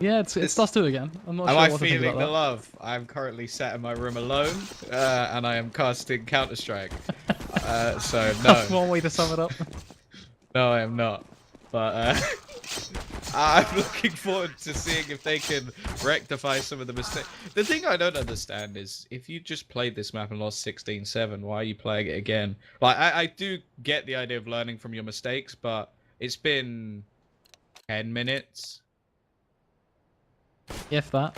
Yeah, it's us two again. I'm not Am sure I what to think feeling about the that. love? I'm currently sat in my room alone, and I am casting Counter-Strike. So no, That's one way to sum it up. no, I am not. But I'm looking forward to seeing if they can rectify some of the mistakes. The thing I don't understand is if you just played this map and lost 16-7, why are you playing it again? Like, I do get the idea of learning from your mistakes, but it's been 10 minutes. If that,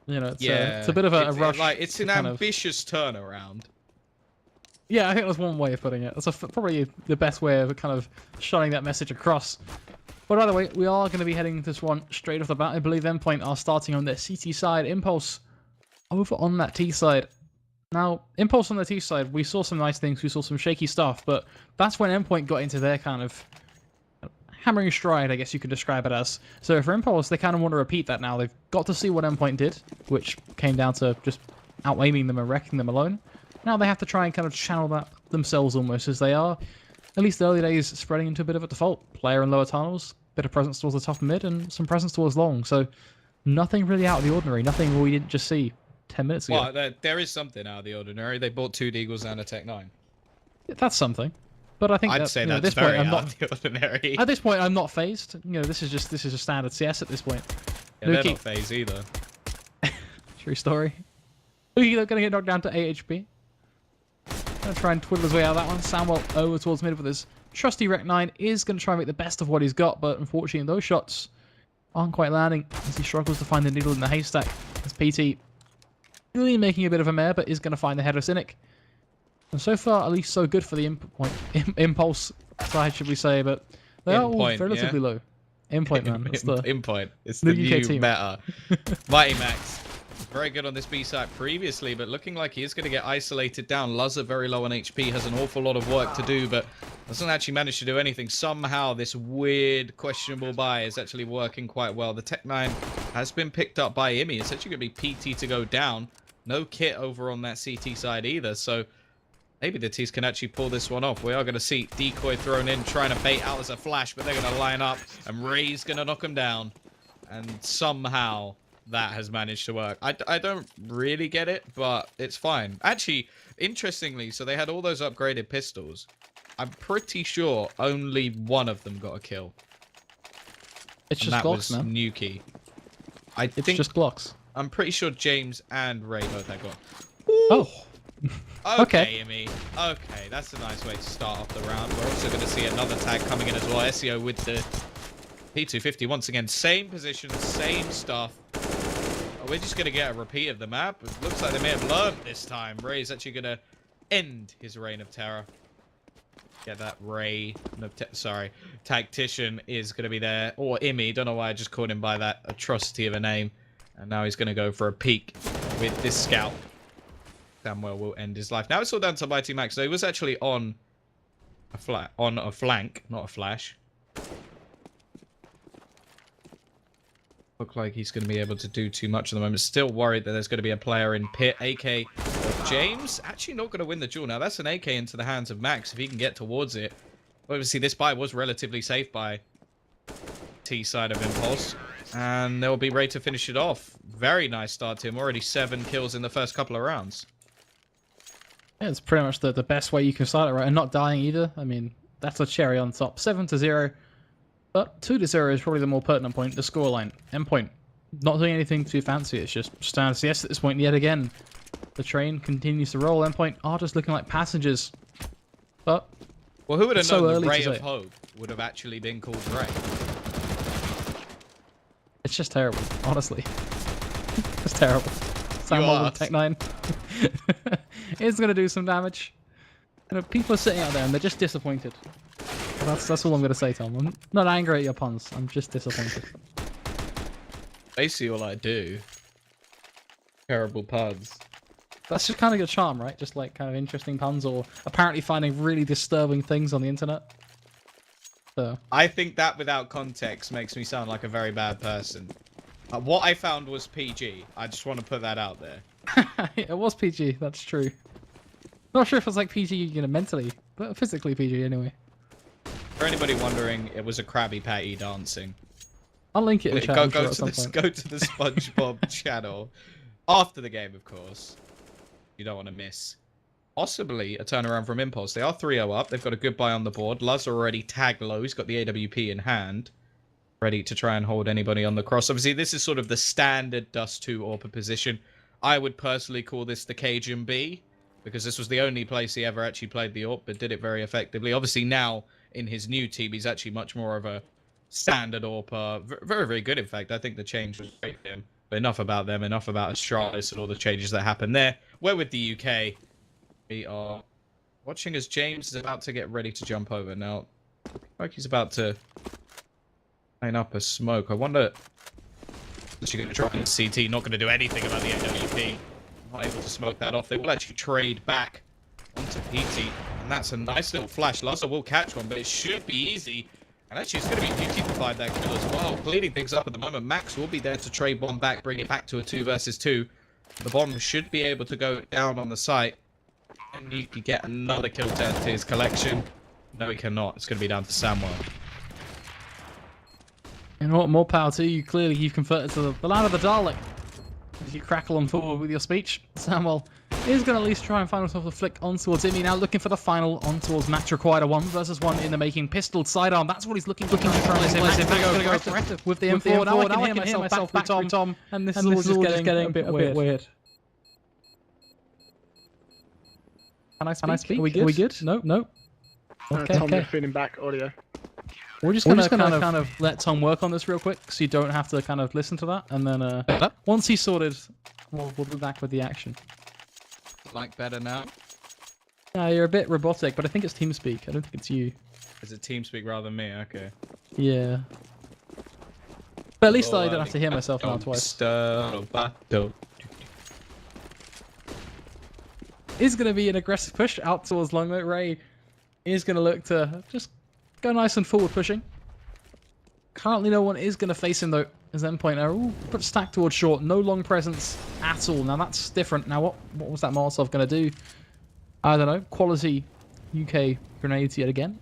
it's a Yeah, bit of a rush it's to an kind of. ambitious turnaround. Yeah, I think that's one way of putting it. That's probably the best way of kind of shutting that message across. But either way, we are going to be heading this one straight off the bat. I believe Endpoint are starting on their CT side. Impulse over on that T side. Now, Impulse on the T side, we saw some nice things. We saw some shaky stuff, but that's when Endpoint got into their kind of hammering stride, I guess you could describe it as. So for Impulse, they kind of want to repeat that now. They've got to see what Endpoint did, which came down to just out-aiming them and wrecking them alone. Now they have to try and kind of channel that themselves almost, as they are, at least the early days, spreading into a bit of a default. Player in lower tunnels, bit of presence towards the top mid, and some presence towards long. So nothing really out of the ordinary. Nothing we didn't just see 10 minutes ago. Well, there is something out of the ordinary. They bought 2 Deagles and a Tech 9. That's something. But I think I'd that, say at that's this point, very I'm out not. of the ordinary. At this point, I'm not phased. This is just a standard CS at this point. Yeah, they're not phased either. True story. Luki going to get knocked down to 8 HP. Going to try and twiddle his way out of that one. Samuel over towards mid with his trusty Rec 9 is going to try and make the best of what he's got, but unfortunately those shots aren't quite landing as he struggles to find the needle in the haystack. As PT really making a bit of a mare, but is going to find the header Cynic. And so far, at least so good for the Impulse side, should we say, but they are all relatively low. Endpoint, man. That's the Endpoint. It's the UK new team. meta. Mighty Max. Very good on this B site previously, but looking like he is going to get isolated down. Luzza very low on HP, has an awful lot of work to do, but doesn't actually manage to do anything. Somehow this weird, questionable buy is actually working quite well. The Tech 9 has been picked up by Imi. It's actually going to be PT to go down. No kit over on that CT side either, so maybe the T's can actually pull this one off. We are going to see Decoy thrown in, trying to bait out as a flash, but they're going to line up, and Ray's going to knock him down. And somehow that has managed to work. I don't really get it, but it's fine. Actually, interestingly, so they had all those upgraded pistols. I'm pretty sure only one of them got a kill. It's just Glocks, man. Nuki. It's just Glocks. I'm pretty sure James and Ray both had got. Oh. Okay, Imi. Okay, that's a nice way to start off the round. We're also going to see another tag coming in as well. SEO with the P250 once again. Same position, same stuff. We're just going to get a repeat of the map. It looks like they may have learned this time. Ray's actually going to end his reign of terror. Get that Ray. No, sorry. Tactician is going to be there. Or Imi. Don't know why I just called him by that atrocity of a name. And now he's going to go for a peek with this scout. Samuel will end his life. Now it's all down to Mighty Max. So he was actually on a flank, not a flash. Look like he's going to be able to do too much at the moment. Still worried that there's going to be a player in pit. AK James actually not going to win the duel. Now that's an AK into the hands of Max if he can get towards it. Obviously this buy was relatively safe by T side of Impulse. And they'll be ready to finish it off. Very nice start to him. Already 7 kills in the first couple of rounds. Yeah, it's pretty much the best way you can start it, right? And not dying either. I mean, that's a cherry on top. 7-0. But 2-0 is probably the more pertinent point. The scoreline. Endpoint. Not doing anything too fancy. It's just standard CS at this point yet again. The train continues to roll. Endpoint are just looking like passengers. But well, who would have known so the Ray of Hope would have actually been called Ray? It's just terrible, honestly. It's terrible. Samuel with Tech 9 is going to do some damage. People are sitting out there and they're just disappointed. That's all I'm going to say, Tom. I'm not angry at your puns. I'm just disappointed. Basically all I do. Terrible puns. That's just kind of your charm, right? Just like kind of interesting puns or apparently finding really disturbing things on the internet. So. I think that without context makes me sound like a very bad person. What I found was PG. I just want to put that out there. It was PG, that's true. Not sure if it was like PG, mentally, but physically PG anyway. For anybody wondering, it was a Krabby Patty dancing. I'll link it in chat. Go I'm sure to at some the point. go to the SpongeBob channel after the game, of course. You don't want to miss. Possibly a turnaround from Impulse. They are 3-0 up. They've got a good buy on the board. Luz already tagged low. He's got the AWP in hand, ready to try and hold anybody on the cross. Obviously, this is sort of the standard Dust 2 AWP position. I would personally call this the Cajun B, because this was the only place he ever actually played the AWP, but did it very effectively. Obviously, now in his new team, he's actually much more of a standard AWP. Very, very good, in fact. I think the change was great for him. But enough about them, enough about Astralis and all the changes that happened there. We're with the UK. We are watching as James is about to get ready to jump over. Now, like he's about to line up a smoke. I wonder, is she going to drop in CT? Not going to do anything about the AWP. Not able to smoke that off. They will actually trade back onto PT. And that's a nice little flash. Lazo will catch one, but it should be easy. And actually, it's going to be Nuki to find that kill as well. Cleaning things up at the moment. Max will be there to trade one back, bring it back to a 2 versus 2. The bomb should be able to go down on the site. And Nuki get another kill to add to his collection. No, he cannot. It's going to be down to Samuel. You know what? More power to you. Clearly, you've converted to the land of the Dalek. As you crackle on forward with your speech, Samuel is going to at least try and find himself a flick on towards Imi. Now looking for the final on towards Max required. A 1 versus 1 in the making. Pistoled sidearm. That's what he's looking to try and say. Max is going to go aggressive with the M4. Now I can hear myself back through Tom. And this is all just getting a bit weird. Can I speak? Are we good? No. No. Okay. Tom, you're feeding back audio. We're just gonna kind of let Tom work on this real quick, so you don't have to kind of listen to that, and then once he's sorted, we'll be back with the action. Like better now? Yeah, you're a bit robotic, but I think it's TeamSpeak. I don't think it's you. Is it TeamSpeak rather than me? Okay. Yeah. But at least I don't have to hear myself now twice. Is gonna be an aggressive push out towards Longboat. Ray is gonna look to just go nice and forward pushing. Currently no one is going to face him though, as Endpoint are put stacked towards short. No long presence at all. Now that's different. Now what was that Molotov going to do? I don't know. Quality UK grenades yet again.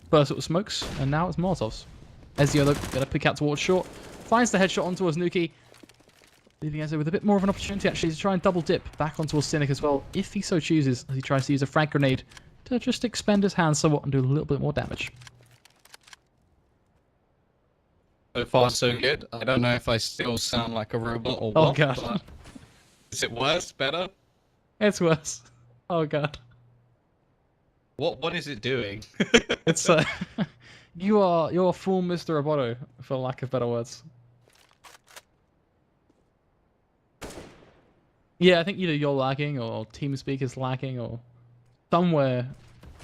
Burst with smokes, and now it's Molotovs. Ezio though, going to pick out towards short. Finds the headshot on towards Nuki. Leaving Ezio with a bit more of an opportunity actually to try and double dip back on towards Cynic as well, if he so chooses, as he tries to use a frag grenade to just expend his hands somewhat and do a little bit more damage. So far, so good. I don't know if I still sound like a robot or what. Oh god. Is it worse? Better? It's worse. Oh god. What is it doing? It's you're full Mr. Roboto, for lack of better words. Yeah, I think either you're lagging or TeamSpeak is lagging or somewhere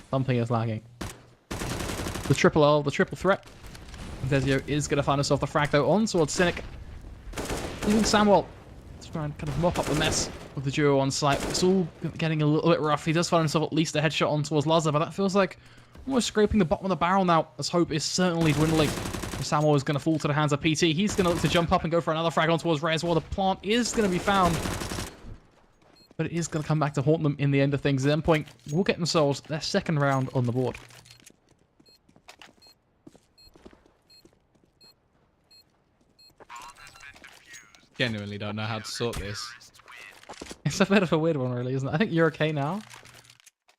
something is lagging. The triple L, the triple threat. Ezio is going to find himself the frag though on towards Cynic. Leaving Samuel to try and kind of mop up the mess with the duo on site. It's all getting a little bit rough. He does find himself at least a headshot on towards Laza, but that feels like almost scraping the bottom of the barrel now, as hope is certainly dwindling. Samuel is going to fall to the hands of PT. He's going to look to jump up and go for another frag on towards Ray as well. The plant is going to be found, but it is going to come back to haunt them in the end of things. Endpoint will get themselves their second round on the board. Genuinely don't know how to sort this. It's a bit of a weird one, really, isn't it? I think you're okay now,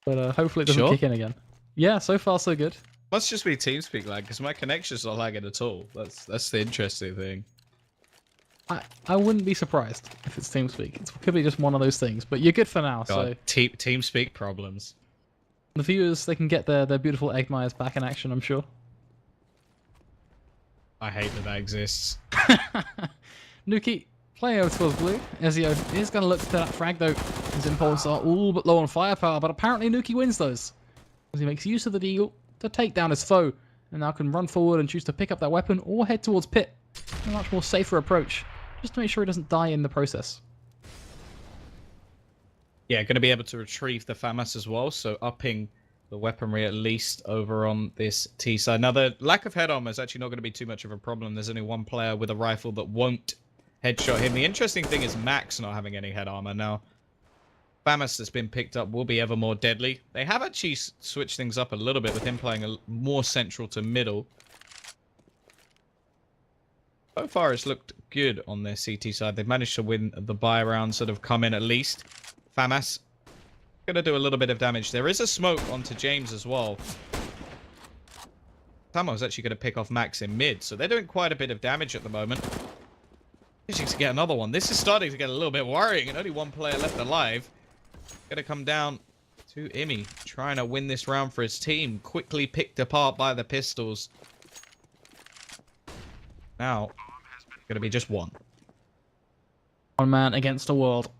but hopefully it doesn't kick in again. Yeah, so far so good. Must just be TeamSpeak lag, because my connection's not lagging at all. That's the interesting thing. I wouldn't be surprised if it's TeamSpeak. It could be just one of those things, but you're good for now. God, So TeamSpeak problems. the viewers, they can get their beautiful Eggmeyers back in action, I'm sure. I hate that exists. Nuki playing over towards blue. Ezio is going to look to that frag though. His impulses are all but low on firepower, but apparently Nuki wins those, as he makes use of the deagle to take down his foe, and now can run forward and choose to pick up that weapon or head towards pit. A much more safer approach, just to make sure he doesn't die in the process. Yeah, going to be able to retrieve the FAMAS as well, so upping the weaponry at least over on this T side. Now, the lack of head armor is actually not going to be too much of a problem. There's only one player with a rifle that won't headshot him. The interesting thing is Max not having any head armor. Now, FAMAS that's been picked up will be ever more deadly. They have actually switched things up a little bit with him playing more central to middle. So far, it's looked good on their CT side. They've managed to win the buy rounds that have come in at least. Famas going to do a little bit of damage. There is a smoke onto James as well. Samo's actually going to pick off Max in mid, so they're doing quite a bit of damage at the moment. Managing to get another one. This is starting to get a little bit worrying, and only one player left alive. Going to come down to Imi, trying to win this round for his team. Quickly picked apart by the pistols. Now, going to be just one. One man against the world.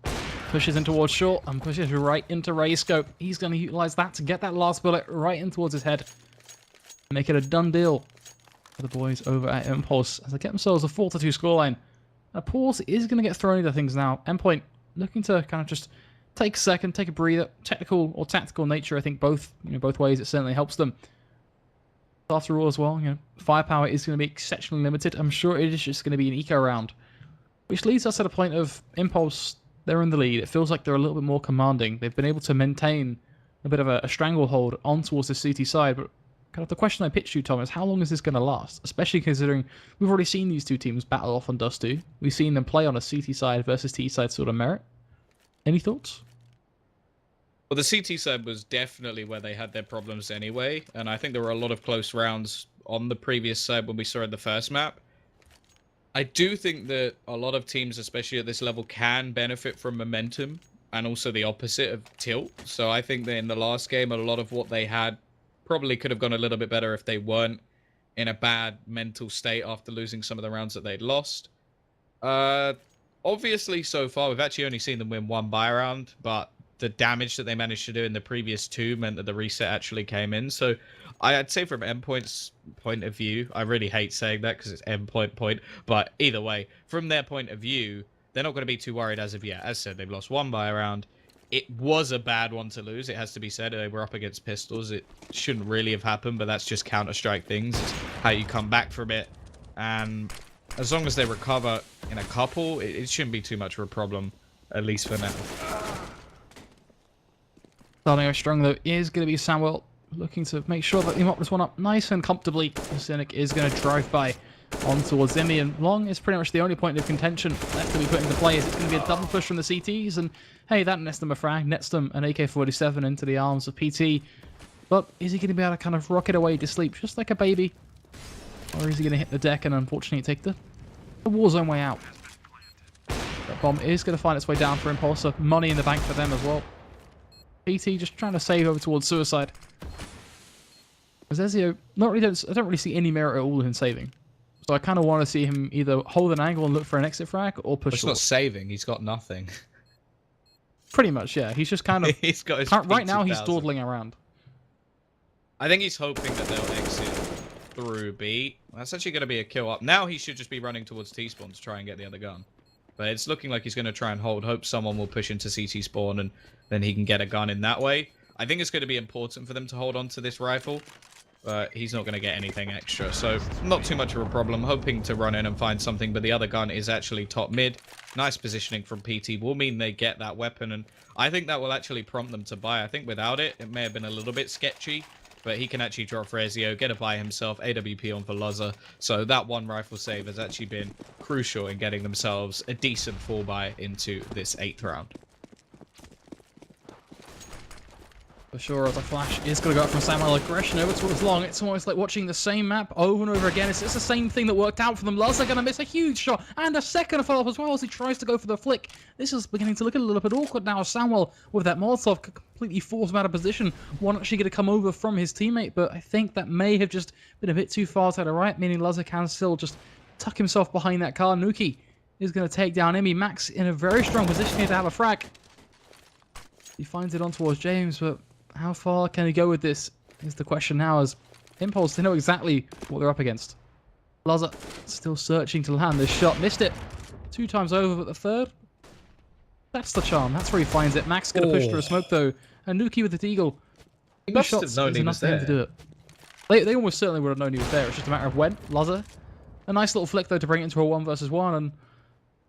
Pushes in towards short and pushes right into Ray's scope. He's going to utilize that to get that last bullet right in towards his head. Make it a done deal for the boys over at Impulse as they get themselves a 4-2 scoreline. A pause is going to get thrown into things now. Endpoint looking to kind of just take a second, take a breather. Technical or tactical nature, I think both ways it certainly helps them. After all as well, firepower is going to be exceptionally limited. I'm sure it is just going to be an eco round. Which leads us to the point of Impulse. They're in the lead. It feels like they're a little bit more commanding. They've been able to maintain a bit of a stranglehold on towards the CT side. But kind of the question I pitched you, Tom, is how long is this going to last? Especially considering we've already seen these two teams battle off on Dust 2. We've seen them play on a CT side versus T side sort of merit. Any thoughts? Well, the CT side was definitely where they had their problems anyway. And I think there were a lot of close rounds on the previous side when we saw in the first map. I do think that a lot of teams, especially at this level, can benefit from momentum and also the opposite of tilt. So I think that in the last game, a lot of what they had probably could have gone a little bit better if they weren't in a bad mental state after losing some of the rounds that they'd lost. Obviously, so far, we've actually only seen them win one buy round, but the damage that they managed to do in the previous two meant that the reset actually came in. So I'd say from Endpoint's point of view, I really hate saying that because it's Endpoint point, but either way, from their point of view, they're not going to be too worried as of yet. As said, they've lost one buy round. It was a bad one to lose, it has to be said. They were up against pistols. It shouldn't really have happened, but that's just Counter-Strike things. It's how you come back from it. And as long as they recover in a couple, it shouldn't be too much of a problem, at least for now. Starting out strong, though, is going to be Samuel, looking to make sure that he mopped this one up nice and comfortably. Cynic is going to drive by on towards Zimmy, and Long is pretty much the only point of contention left to be put into play. Is it going to be a double push from the CTs? And hey, that nets them a frag, nets them an AK-47 into the arms of PT. But is he going to be able to kind of rocket away to sleep just like a baby? Or is he going to hit the deck and unfortunately take the Warzone way out? That bomb is going to find its way down for Impulsor. Money in the bank for them as well. PT just trying to save over towards suicide. As Ezio, I don't really see any merit at all in saving. So I kind of want to see him either hold an angle and look for an exit frag or push. It's not saving. He's got nothing. Pretty much, yeah. He's just kind of. He's got his right now, he's dawdling around. I think he's hoping that they'll exit through B. That's actually going to be a kill up. Now he should just be running towards T-spawn to try and get the other gun. But it's looking like he's going to try and hold. Hope someone will push into CT spawn and then he can get a gun in that way. I think it's going to be important for them to hold on to this rifle. But he's not going to get anything extra. So not too much of a problem. Hoping to run in and find something. But the other gun is actually top mid. Nice positioning from PT will mean they get that weapon. And I think that will actually prompt them to buy. I think without it, it may have been a little bit sketchy. But he can actually drop for Ezio, get a buy himself, AWP on for Loza. So that one rifle save has actually been crucial in getting themselves a decent 4-buy into this 8th round. For sure, the flash is going to go up from Samuel. Aggression over towards Long. It's almost like watching the same map over and over again. It's the same thing that worked out for them. Loza going to miss a huge shot and a second follow-up as well as he tries to go for the flick. This is beginning to look a little bit awkward now. Samuel with that Molotov completely forced him out of position. One actually going to come over from his teammate, but I think that may have just been a bit too far to the right, meaning Loza can still just tuck himself behind that car. Nuki is going to take down Imi. Max in a very strong position here to have a frag. He finds it on towards James, but how far can he go with this is the question now, as Impulse, they know exactly what they're up against. Loza still searching to land this shot. Missed it 2 times over, but the third, that's the charm. That's where he finds it. Max going to push through a smoke, though. And Nuki with the deagle. He must have known he was there. To do it. They almost certainly would have known he was there. It's just a matter of when. Loza, a nice little flick, though, to bring it into a 1 versus 1. And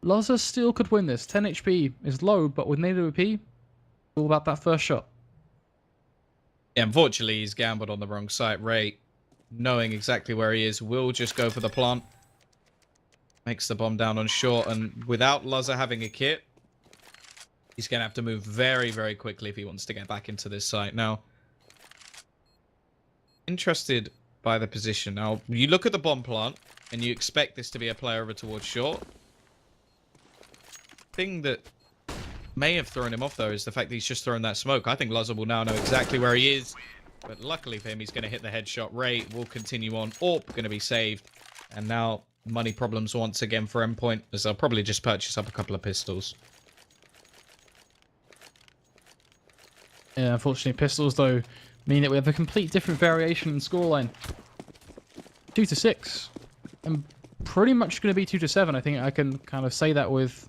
Loza still could win this. 10 HP is low, but with native AP, all about that first shot. Yeah, unfortunately, he's gambled on the wrong site. Ray, knowing exactly where he is, will just go for the plant. Makes the bomb down on short, and without Luzza having a kit, he's going to have to move very, very quickly if he wants to get back into this site. Now, interested by the position. Now, you look at the bomb plant, and you expect this to be a play over towards short. Thing that may have thrown him off, though, is the fact that he's just thrown that smoke. I think Luzza will now know exactly where he is, but luckily for him, he's going to hit the headshot. Ray will continue on. Orp going to be saved, and now money problems once again for Endpoint, as they'll probably just purchase up a couple of pistols. Yeah, unfortunately, pistols, though, mean that we have a complete different variation in scoreline. 2-6. And pretty much going to be 2-7. I think I can kind of say that with,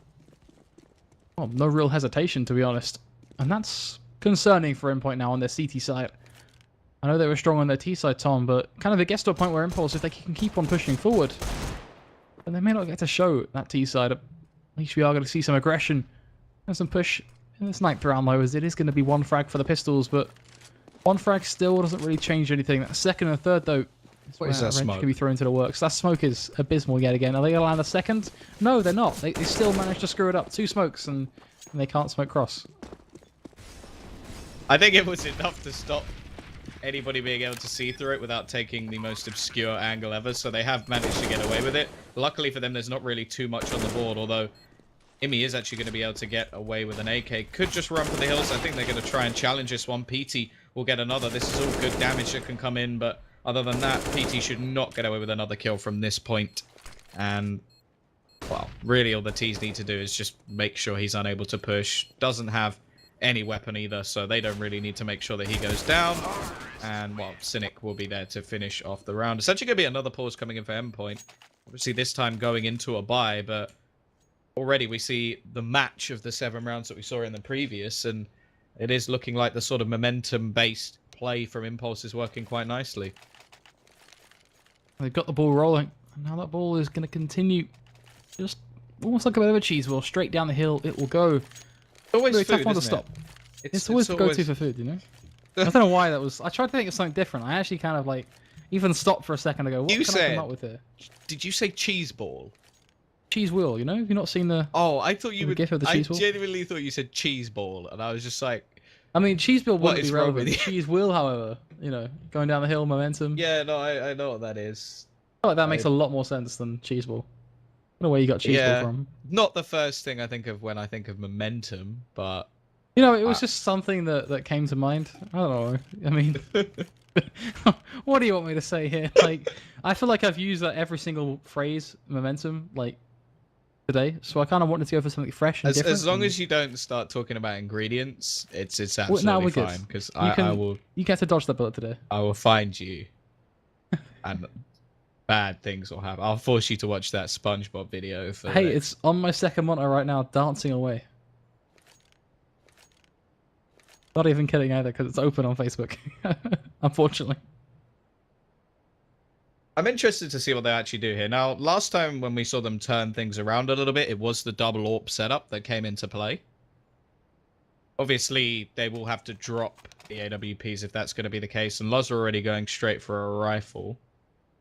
well, no real hesitation, to be honest. And that's concerning for Endpoint now on their CT side. I know they were strong on their T side, Tom, but kind of it gets to a point where Impulse, if they can keep on pushing forward, then they may not get to show that T side. At least we are going to see some aggression and some push in this 9th round, though, as it is going to be 1 frag for the pistols, but 1 frag still doesn't really change anything. That 2nd and 3rd, though, what is that smoke? Can be thrown to the works. That smoke is abysmal yet again. Are they going to land a 2nd? No, they're not. They still managed to screw it up. 2 smokes, and they can't smoke cross. I think it was enough to stop anybody being able to see through it without taking the most obscure angle ever, so they have managed to get away with it. Luckily for them, there's not really too much on the board, although Imi is actually going to be able to get away with an AK. Could just run for the hills. I think they're going to try and challenge this one. PT will get another. This is all good damage that can come in, but other than that, PT should not get away with another kill from this point. And, well, really all the T's need to do is just make sure he's unable to push. Doesn't have any weapon either, so they don't really need to make sure that he goes down. And, well, Cynic will be there to finish off the round. It's actually going to be another pause coming in for Endpoint. Obviously, this time going into a bye, but already we see the match of the 7 rounds that we saw in the previous, and it is looking like the sort of momentum-based play from Impulse is working quite nicely. They've got the ball rolling, and now that ball is going to continue just almost like a bit of a cheese wheel. Straight down the hill, it will go. It's always really food, tough one to isn't stop. it? It's always the go-to for food, you know? I don't know why that was. I tried to think of something different. I actually kind of like even stopped for a second to go, what can I come up with here? Did you say cheese ball? Cheese wheel, you know? Have you not seen the... Oh, I thought you would... GIF of the cheese wheel? Genuinely thought you said cheese ball, and I was just like... I mean, cheese wheel wouldn't be relevant. with you? Cheese wheel, however, you know, going down the hill, momentum. Yeah, no, I know what that is. I feel like that makes a lot more sense than cheese ball. I don't know where you got cheese ball from. Not the first thing I think of when I think of momentum, but... You know, it was just something that came to mind. I don't know. I mean... what do you want me to say here? Like, I feel like I've used that every single phrase, momentum, like, today. So I kind of wanted to go for something fresh and different. As long as you don't start talking about ingredients, it's absolutely fine. Because I will... You get to dodge that bullet today. I will find you. And bad things will happen. I'll force you to watch that SpongeBob video. Hey, it's on my second monitor right now, dancing away. Not even kidding either, because it's open on Facebook. Unfortunately. I'm interested to see what they actually do here. Now, last time when we saw them turn things around a little bit, it was the double AWP setup that came into play. Obviously, they will have to drop the AWPs if that's going to be the case, and Luz are already going straight for a rifle.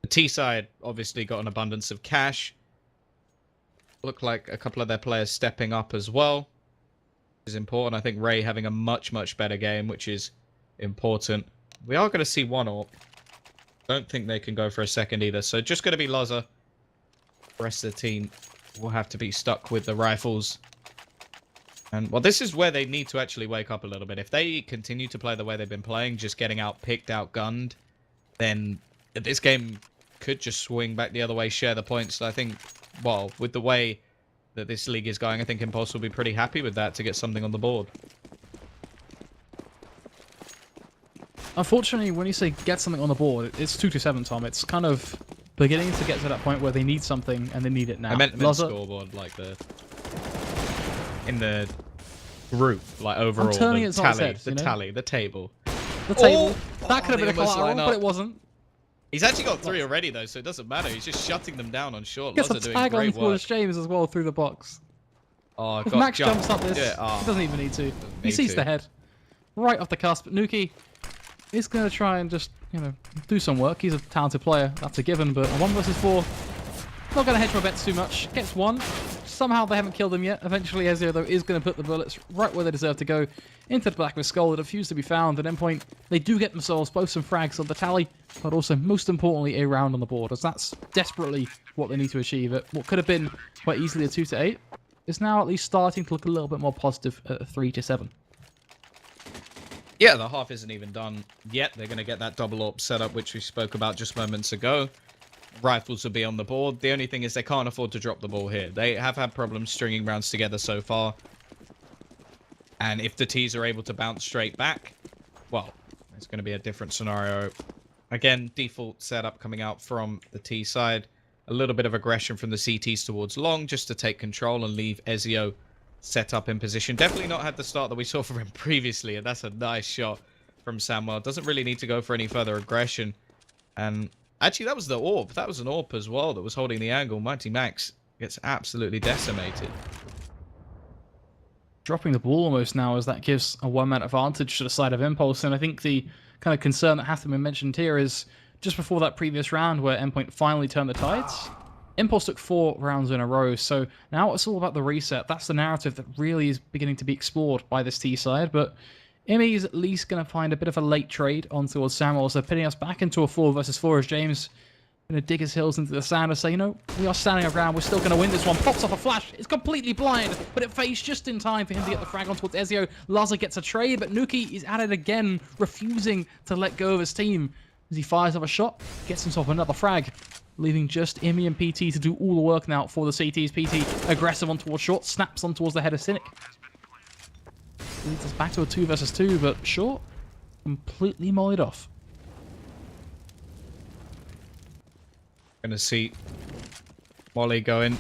The T side obviously got an abundance of cash. Look like a couple of their players stepping up as well. Is important. I think Ray having a much better game, which is important. We are going to see one AWP. Don't think they can go for a second either. So just going to be Luzza. The rest of the team will have to be stuck with the rifles. And well, this is where they need to actually wake up a little bit. If they continue to play the way they've been playing, just getting out-picked, outgunned, then this game could just swing back the other way, share the points. So I think, well, with the way that this league is going, I think Impulse will be pretty happy with that to get something on the board. Unfortunately, when you say get something on the board, it's 2-7, Tom. It's kind of beginning to get to that point where they need something and they need it now. I meant scoreboard, like in the group, like overall. I'm turning it on its head, the tally, the table. The table. That could have been a collateral, but it wasn't. He's actually got 3 already, though, so it doesn't matter. He's just shutting them down on short. Gets Lots a of tag doing on great work. James as well through the box. Oh, if Max jumps up this, he doesn't even need to. He sees the head. Right off the cusp. Nuki is going to try and just, you know, do some work. He's a talented player. That's a given, but a 1 versus 4. Not going to hedge my bets too much. Gets one. Somehow they haven't killed him yet. Eventually, Ezio, though, is going to put the bullets right where they deserve to go. Into the back of his skull. It refused to be found. At Endpoint, they do get themselves both some frags on the tally, but also, most importantly, a round on the board, as that's desperately what they need to achieve. At what could have been quite easily a 2-8 is now at least starting to look a little bit more positive at a 3-7. Yeah, the half isn't even done yet. They're going to get that double AWP setup, which we spoke about just moments ago. Rifles will be on the board. The only thing is they can't afford to drop the ball here. They have had problems stringing rounds together so far. And if the Ts are able to bounce straight back, well, it's going to be a different scenario. Again, default setup coming out from the T side. A little bit of aggression from the CTs towards long just to take control and leave Ezio set up in position. Definitely not had the start that we saw from him previously, and that's a nice shot from Samuel. Doesn't really need to go for any further aggression. And actually, that was the AWP. That was an AWP as well that was holding the angle. Mighty Max gets absolutely decimated. Dropping the ball almost now, as that gives a one-man advantage to the side of Impulse. And I think the kind of concern that has to be mentioned here is just before that previous round where Endpoint finally turned the tides, Impulse took 4 rounds in a row. So now it's all about the reset. That's the narrative that really is beginning to be explored by this T side. But Imi is at least going to find a bit of a late trade on towards Samuel. So pitting us back into a 4 versus 4 as James going to dig his heels into the sand and say, you know, we are standing our ground. We're still going to win this one. Pops off a flash. It's completely blind, but it phased just in time for him to get the frag on towards Ezio. Laza gets a trade, but Nuki is at it again, refusing to let go of his team. As he fires off a shot, gets himself another frag, leaving just Imi and PT to do all the work now for the CTs. PT aggressive on towards short, snaps on towards the head of Cynic. Leads us back to a 2 versus 2, but short completely mollied off. Gonna see Molly going.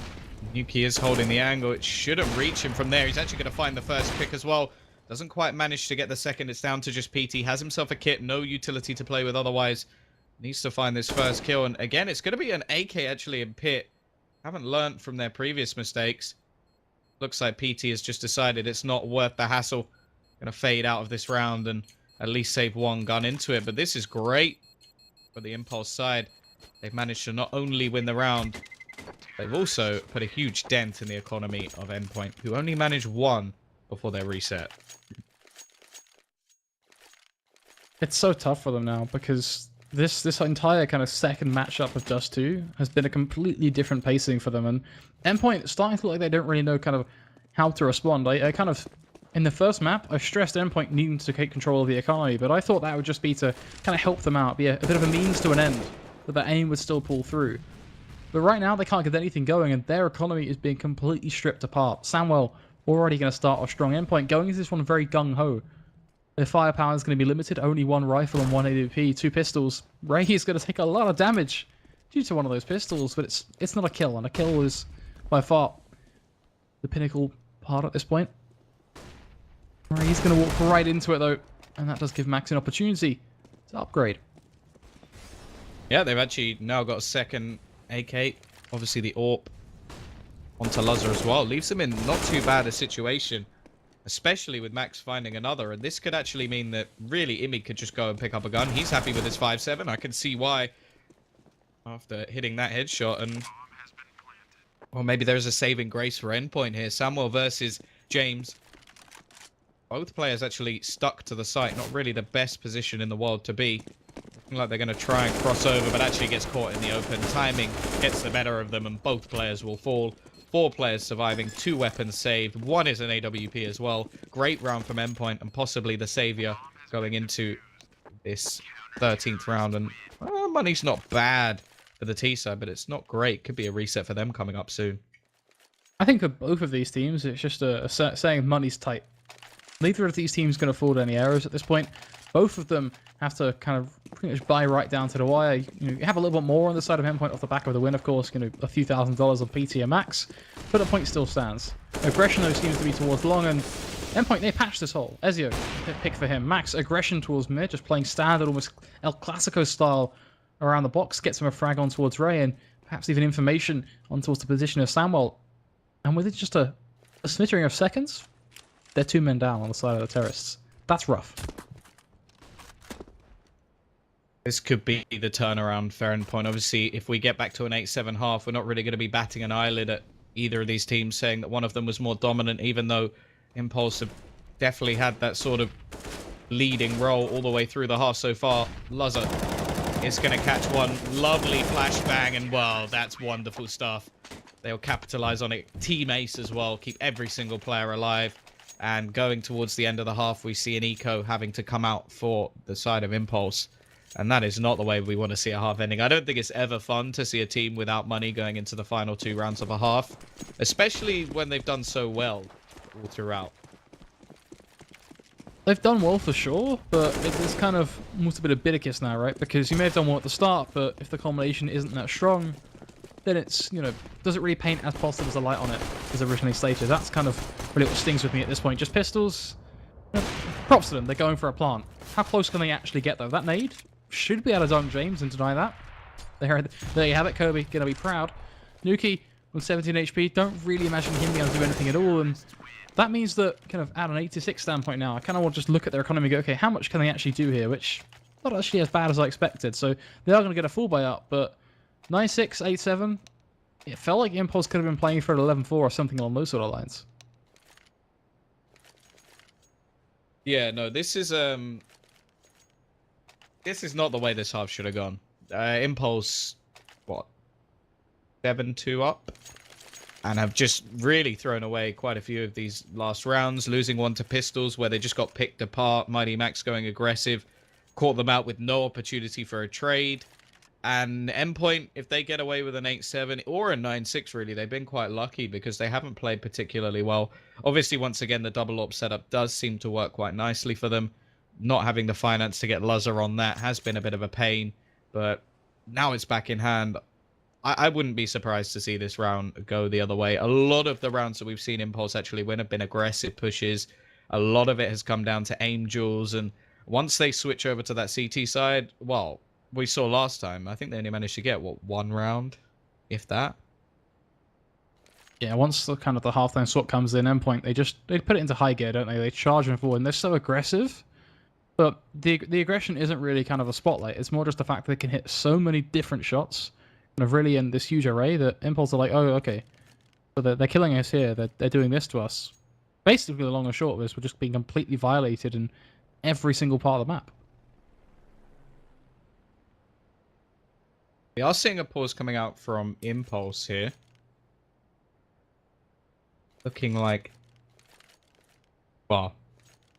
Nuki is holding the angle. It shouldn't reach him from there. He's actually going to find the first pick as well. Doesn't quite manage to get the second. It's down to just PT. Has himself a kit. No utility to play with otherwise. Needs to find this first kill. And again, it's going to be an AK actually in pit. Haven't learnt from their previous mistakes. Looks like PT has just decided it's not worth the hassle. Going to fade out of this round and at least save one gun into it. But this is great for the Impulse side. They've managed to not only win the round, they've also put a huge dent in the economy of Endpoint, who only managed 1 before their reset. It's so tough for them now because this entire kind of second matchup of Dust 2 has been a completely different pacing for them, and Endpoint is starting to look like they don't really know kind of how to respond. I kind of, in the first map, I stressed Endpoint needing to take control of the economy, but I thought that would just be to kind of help them out, be a bit of a means to an end, that the aim would still pull through. But right now, they can't get anything going, and their economy is being completely stripped apart. Samuel already going to start off strong. Endpoint going into this one very gung-ho. Their firepower is going to be limited. Only 1 rifle and 1 AWP, 2 pistols. Ray is going to take a lot of damage due to one of those pistols, but it's not a kill, and a kill is by far the pinnacle part at this point. Ray's going to walk right into it, though, and that does give Max an opportunity to upgrade. Yeah, they've actually now got a second AK. Obviously, the AWP onto Laza as well. Leaves them in not too bad a situation, especially with Max finding another. And this could actually mean that, really, Imi could just go and pick up a gun. He's happy with his 5.7. I can see why after hitting that headshot. And, well, maybe there's a saving grace for Endpoint here. Samuel versus James. Both players actually stuck to the site. Not really the best position in the world to be. Like they're going to try and cross over, but actually gets caught in the open. Timing gets the better of them, and both players will fall. 4 players surviving, 2 weapons saved. 1 is an AWP as well. Great round from Endpoint, and possibly the savior going into this 13th round. And money's not bad for the T side, but it's not great. Could be a reset for them coming up soon. I think for both of these teams, it's just a saying money's tight. Neither of these teams can afford any errors at this point. Both of them have to kind of pretty much buy right down to the wire. You have a little bit more on the side of Endpoint off the back of the win, of course, a few $1,000s on PT and Max, but the point still stands. Aggression, though, seems to be towards long, and Endpoint, they patched this hole. Ezio, pick for him. Max, aggression towards mid, just playing standard, almost El Clasico style around the box, gets him a frag on towards Ray, and perhaps even information on towards the position of Samuel. And within just a smattering of seconds, they're 2 men down on the side of the terrorists. That's rough. This could be the turnaround for Endpoint. Obviously, if we get back to an 8-7 half, we're not really going to be batting an eyelid at either of these teams, saying that one of them was more dominant, even though Impulse have definitely had that sort of leading role all the way through the half so far. Luzza is going to catch one. Lovely flashbang, and well, that's wonderful stuff. They'll capitalize on it. Team ace as well. Keep every single player alive. And going towards the end of the half, we see an eco having to come out for the side of Impulse. And that is not the way we want to see a half ending. I don't think it's ever fun to see a team without money going into the final 2 rounds of a half. Especially when they've done so well all throughout. They've done well for sure, but it's kind of almost a bit of bitter now, right? Because you may have done well at the start, but if the combination isn't that strong, then it's, you know, doesn't really paint as positive as a light on it as originally stated. That's kind of really what stings with me at this point. Just pistols, you know, props to them. They're going for a plant. How close can they actually get, though? That nade should be able to dunk James and deny that. There you have it, Kobe. Gonna be proud. Nuki with 17 HP. Don't really imagine him being able to do anything at all, and that means that, kind of, at an 86 standpoint now, I kind of want to just look at their economy and go, okay, how much can they actually do here? Which, not actually as bad as I expected. So, they are going to get a full buy up, but 9-6, 8-7, it felt like Impulse could have been playing for an 11-4 or something along those sort of lines. Yeah, no, this is not the way this half should have gone. Impulse, what, 7-2 up? And have just really thrown away quite a few of these last rounds, losing one to pistols where they just got picked apart. Mighty Max going aggressive, caught them out with no opportunity for a trade. And Endpoint, if they get away with an 8-7 or a 9-6, really, they've been quite lucky because they haven't played particularly well. Obviously, once again, the double op setup does seem to work quite nicely for them. Not having the finance to get Luzza on that has been a bit of a pain, but now it's back in hand. I wouldn't be surprised to see this round go the other way. A lot of the rounds that we've seen Impulse actually win have been aggressive pushes. A lot of it has come down to aim duels, and once they switch over to that CT side, well, we saw last time, I think they only managed to get, what, 1 round, if that? Yeah, once the kind of the half-lane swap comes in, Endpoint, they put it into high gear, don't they? They charge them forward, and they're so aggressive. But the aggression isn't really kind of a spotlight. It's more just the fact that they can hit so many different shots, kind of really in this huge array, that Impulse are like, oh, okay. So they're killing us here. They're doing this to us. Basically, the long and short of this, we're just being completely violated in every single part of the map. We are seeing a pause coming out from Impulse here. Looking like, well,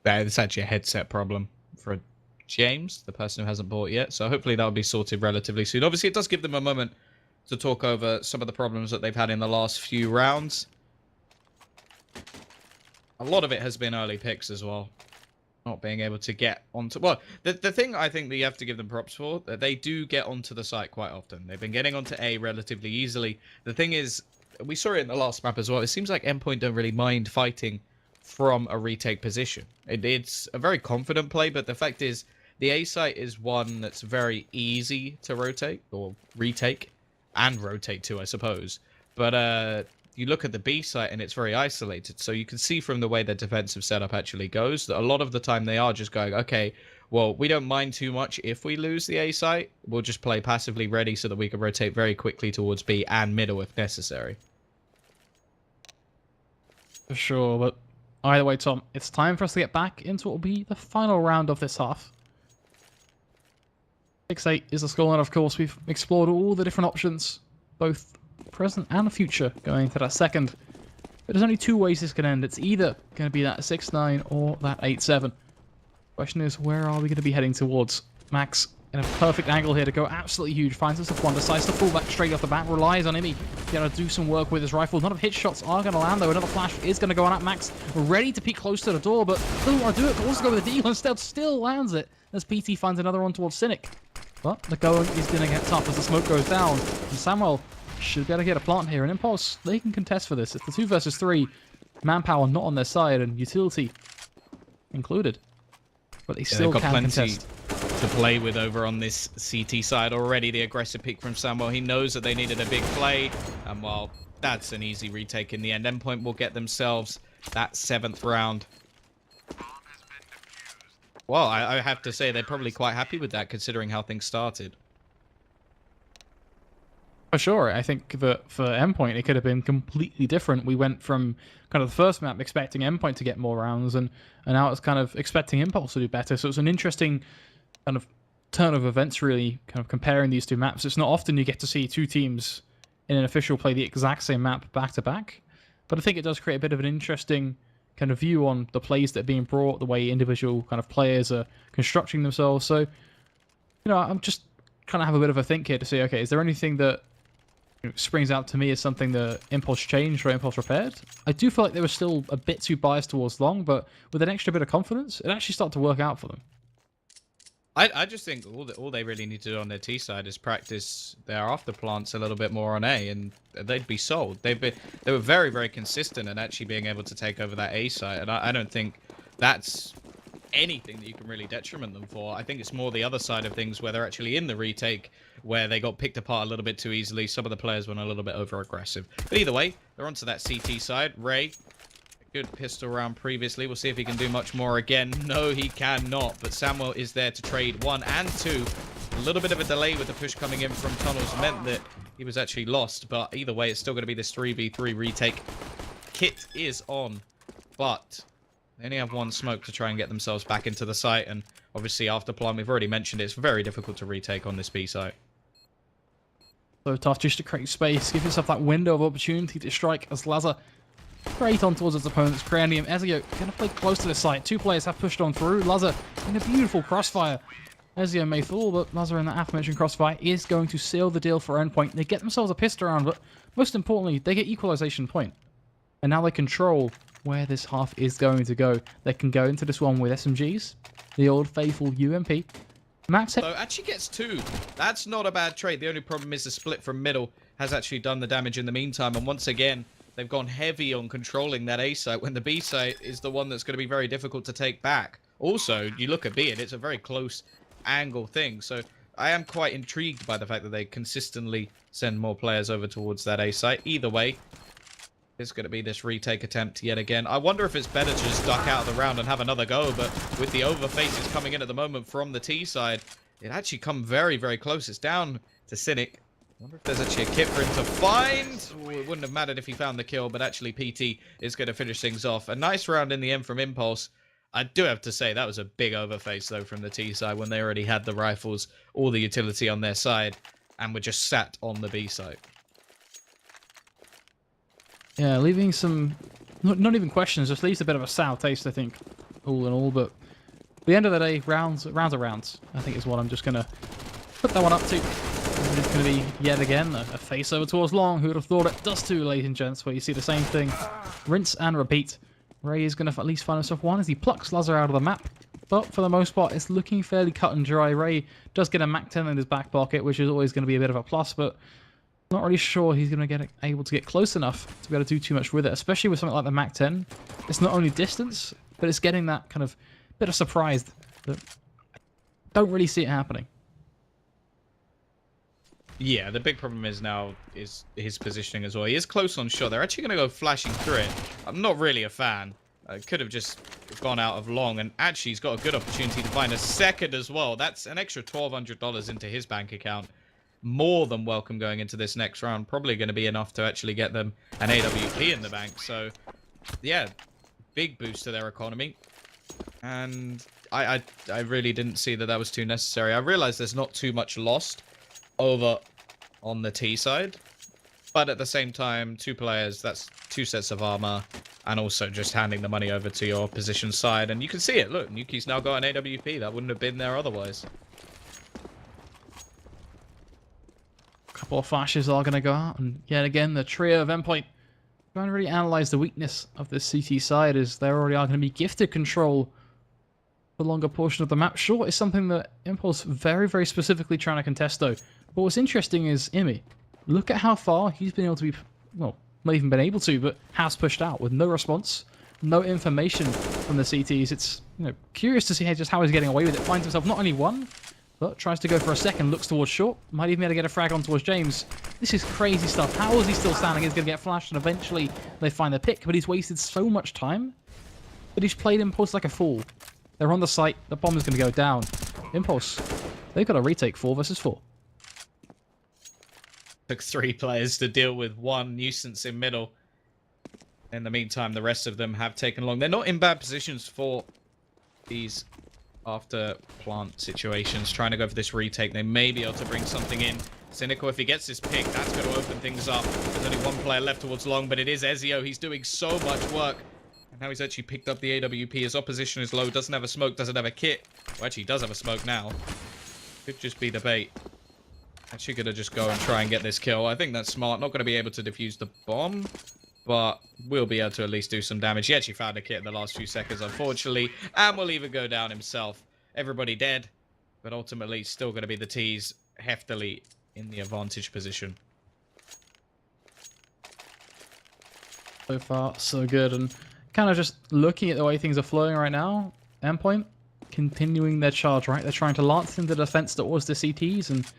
it's actually a headset problem for James, the person who hasn't bought yet. So hopefully that'll be sorted relatively soon. Obviously, it does give them a moment to talk over some of the problems that they've had in the last few rounds. A lot of it has been early picks as well. Not being able to get onto... Well, the thing I think that you have to give them props for, that they do get onto the site quite often. They've been getting onto A relatively easily. The thing is, we saw it in the last map as well. It seems like Endpoint don't really mind fighting from a retake position. It's a very confident play, but the fact is, the A site is one that's very easy to rotate, or retake, and rotate to, I suppose. But you look at the B site and it's very isolated. So you can see from the way their defensive setup actually goes that a lot of the time they are just going, okay, well, we don't mind too much if we lose the A site. We'll just play passively ready so that we can rotate very quickly towards B and middle if necessary. For sure, but either way, Tom, it's time for us to get back into what will be the final round of this half. 6-8 is the scoreline, of course. We've explored all the different options, both present and future, going into that second. But there's only 2 ways this can end. It's either going to be that 6-9 or that 8-7. Question is, where are we going to be heading towards? Max in a perfect angle here to go absolutely huge. Finds us one, decides to fall back straight off the bat, relies on Imi to be able to do some work with his rifle. None of hit shots are going to land, though. Another flash is going to go on at Max, ready to peek close to the door, but doesn't want to do it. But wants to go with the deal instead, still lands it as PT finds another one towards Cynic. But the going is going to get tough as the smoke goes down. And Samuel should be able to get a plant here. And Impulse, they can contest for this. It's the 2 versus 3. Manpower not on their side, and utility included. But they still can contest. To play with over on this CT side already. The aggressive pick from Samuel. He knows that they needed a big play. And well, that's an easy retake in the end. Endpoint will get themselves that 7th round. Well, I have to say they're probably quite happy with that, considering how things started. For sure, I think that for Endpoint, it could have been completely different. We went from kind of the first map expecting Endpoint to get more rounds, and now it's kind of expecting Impulse to do better. So it's an interesting kind of turn of events, really, kind of comparing these two maps. It's not often you get to see two teams in an official play the exact same map back to back, but I think it does create a bit of an interesting kind of view on the plays that are being brought, the way individual kind of players are constructing themselves. So, I'm just kind of have a bit of a think here to see, okay, is there anything that springs out to me as something that Impulse changed or Impulse repaired? I do feel like they were still a bit too biased towards long, but with an extra bit of confidence, it actually started to work out for them. I just think all they really need to do on their T side is practice their after plants a little bit more on A, and they'd be sold. They were very, very consistent in actually being able to take over that A site, and I don't think that's anything that you can really detriment them for. I think it's more the other side of things where they're actually in the retake, where they got picked apart a little bit too easily. Some of the players went a little bit over aggressive. But either way, they're onto that CT side. Ray, good pistol round previously. We'll see if he can do much more again. No, he cannot. But Samuel is there to trade 1 and 2. A little bit of a delay with the push coming in from tunnels meant that he was actually lost. But either way, it's still going to be this 3v3 retake. Kit is on, but they only have 1 smoke to try and get themselves back into the site. And obviously, after plant, we've already mentioned it's very difficult to retake on this B site. So tough just to create space, give yourself that window of opportunity to strike as Lazar straight on towards his opponent's cranium. Ezio going to play close to the site. 2 players have pushed on through. Lazar in a beautiful crossfire. Ezio may fall, but Lazar in that aforementioned crossfire is going to seal the deal for Endpoint. They get themselves a pistol round, but most importantly, they get equalization point. And now they control where this half is going to go. They can go into this one with SMGs, the old faithful UMP. Max so actually gets 2. That's not a bad trade. The only problem is the split from middle has actually done the damage in the meantime. And once again, they've gone heavy on controlling that A site when the B site is the one that's going to be very difficult to take back. Also, you look at B and it's a very close angle thing. So I am quite intrigued by the fact that they consistently send more players over towards that A site. Either way, it's going to be this retake attempt yet again. I wonder if it's better to just duck out of the round and have another go, but with the overfaces coming in at the moment from the T side, it actually come very, very close. It's down to Cynic. I wonder if there's actually a kit for him to find. Ooh, it wouldn't have mattered if he found the kill, but actually PT is going to finish things off. A nice round in the end from Impulse. I do have to say that was a big overface, though, from the T side when they already had the rifles, all the utility on their side, and were just sat on the B side. Yeah, leaving some, not even questions, just leaves a bit of a sour taste, I think, all in all. But at the end of the day, rounds are rounds, I think is what I'm just going to put that one up to. It's going to be, yet again, a face over towards long. Who would have thought it? Does too, ladies and gents, where you see the same thing. Rinse and repeat. Ray is going to at least find himself one as he plucks Lazar out of the map. But for the most part, it's looking fairly cut and dry. Ray does get a MAC-10 in his back pocket, which is always going to be a bit of a plus, but not really sure he's going to get able to get close enough to be able to do too much with it, especially with something like the MAC-10. It's not only distance, but it's getting that kind of bit of surprise that I don't really see it happening. Yeah, the big problem is now is his positioning as well. He is close on shot. They're actually going to go flashing through it. I'm not really a fan. Could have just gone out of long, and actually he's got a good opportunity to find a second as well. That's an extra $1,200 into his bank account. More than welcome going into this next round. Probably going to be enough to actually get them an AWP in the bank. So, yeah, big boost to their economy. And I really didn't see that was too necessary. I realized there's not too much lost over on the T side. But at the same time, 2 players, that's 2 sets of armor. And also just handing the money over to your position side. And you can see it. Look, Nuki's now got an AWP. That wouldn't have been there otherwise. Couple of flashes are going to go out, and yet again the trio of Endpoint trying to really analyze the weakness of this CT side, as they already are going to be gifted control for a longer portion of the map. Short is something that Impulse very, very specifically trying to contest, though. But what's interesting is Imi. Look at how far he's been able to be, well, not even been able to, but has pushed out with no response, no information from the CTs. It's curious to see just how he's getting away with it. Finds himself not only one, but tries to go for a second, looks towards short. Might even be able to get a frag on towards James. This is crazy stuff. How is he still standing? He's going to get flashed, and eventually they find the pick. But he's wasted so much time that he's played Impulse like a fool. They're on the site. The bomb is going to go down. Impulse. They've got a retake 4 versus 4. Took 3 players to deal with one nuisance in middle. In the meantime, the rest of them have taken long. They're not in bad positions for these after plant situations. Trying to go for this retake. They may be able to bring something in. Cynical, if he gets this pick, that's going to open things up. There's only one player left towards long, but it is Ezio. He's doing so much work. And now he's actually picked up the AWP. His opposition is low, doesn't have a smoke, doesn't have a kit. Well, actually, he does have a smoke now. Could just be the bait. Actually going to just go and try and get this kill. I think that's smart. Not going to be able to defuse the bomb, but we'll be able to at least do some damage. He actually found a kit in the last few seconds, unfortunately, and will even go down himself. Everybody dead, but ultimately still going to be the T's heftily in the advantage position. So far, so good. And kind of just looking at the way things are flowing right now, Endpoint continuing their charge, right? They're trying to lance into the defense towards the CTs, and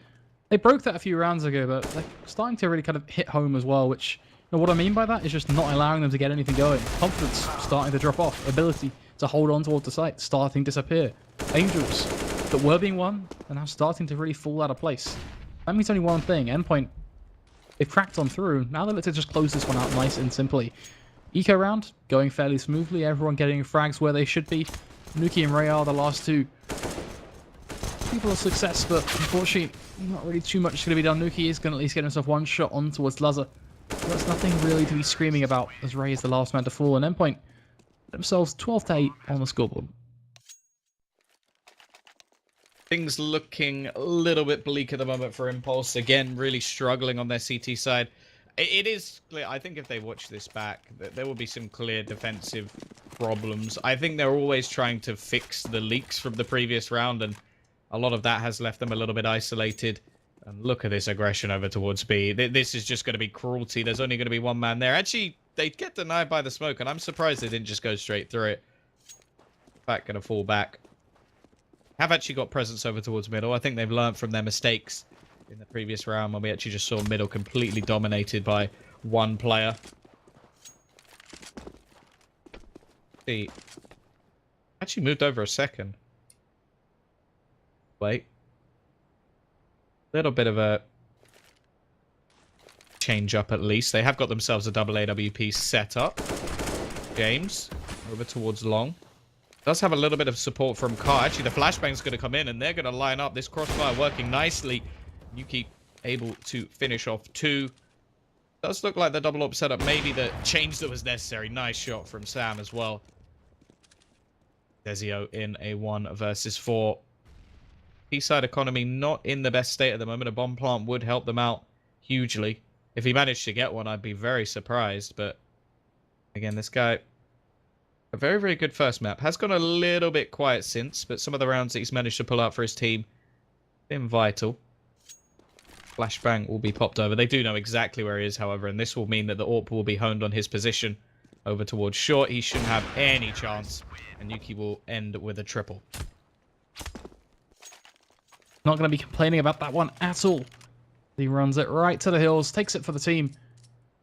they broke that a few rounds ago, but they're starting to really kind of hit home as well, which, you know, what I mean by that is just not allowing them to get anything going. Confidence starting to drop off. Ability to hold on towards the site starting to disappear. Angels that were being won are now starting to really fall out of place. That means only one thing. Endpoint, they've cracked on through. Now they look to just close this one out nice and simply. Eco round going fairly smoothly. Everyone getting frags where they should be. Nuki and Ray are the last two people of success, but unfortunately not really too much going to be done. Nuki is going to at least get himself one shot on towards Lazar. That's nothing really to be screaming about, as Ray is the last man to fall, and Endpoint themselves 12-8 on the scoreboard. Things looking a little bit bleak at the moment for Impulse. Again, really struggling on their CT side. It is clear. I think if they watch this back, there will be some clear defensive problems. I think they're always trying to fix the leaks from the previous round, and a lot of that has left them a little bit isolated. And look at this aggression over towards B. This is just going to be cruelty. There's only going to be one man there. Actually, they get denied by the smoke, and I'm surprised they didn't just go straight through it. Back going to fall back. Have actually got presence over towards middle. I think they've learned from their mistakes in the previous round when we actually just saw middle completely dominated by one player. See, actually moved over a second. Wait. Little bit of a change up at least. They have got themselves a double AWP set up. James over towards long. Does have a little bit of support from Car. Actually, the flashbang's going to come in, and they're going to line up. This crossfire working nicely. Yuki able to finish off 2. Does look like the double up setup. Maybe the change that was necessary. Nice shot from Sam as well. Ezio in a 1 versus 4. Eastside economy not in the best state at the moment. A bomb plant would help them out hugely. If he managed to get one, I'd be very surprised. But again, this guy... a very, very good first map. Has gone a little bit quiet since, but some of the rounds that he's managed to pull out for his team been vital. Flashbang will be popped over. They do know exactly where he is, however, and this will mean that the AWP will be honed on his position over towards short. He shouldn't have any chance, and Yuki will end with a triple. Not going to be complaining about that one at all. He runs it right to the hills, takes it for the team.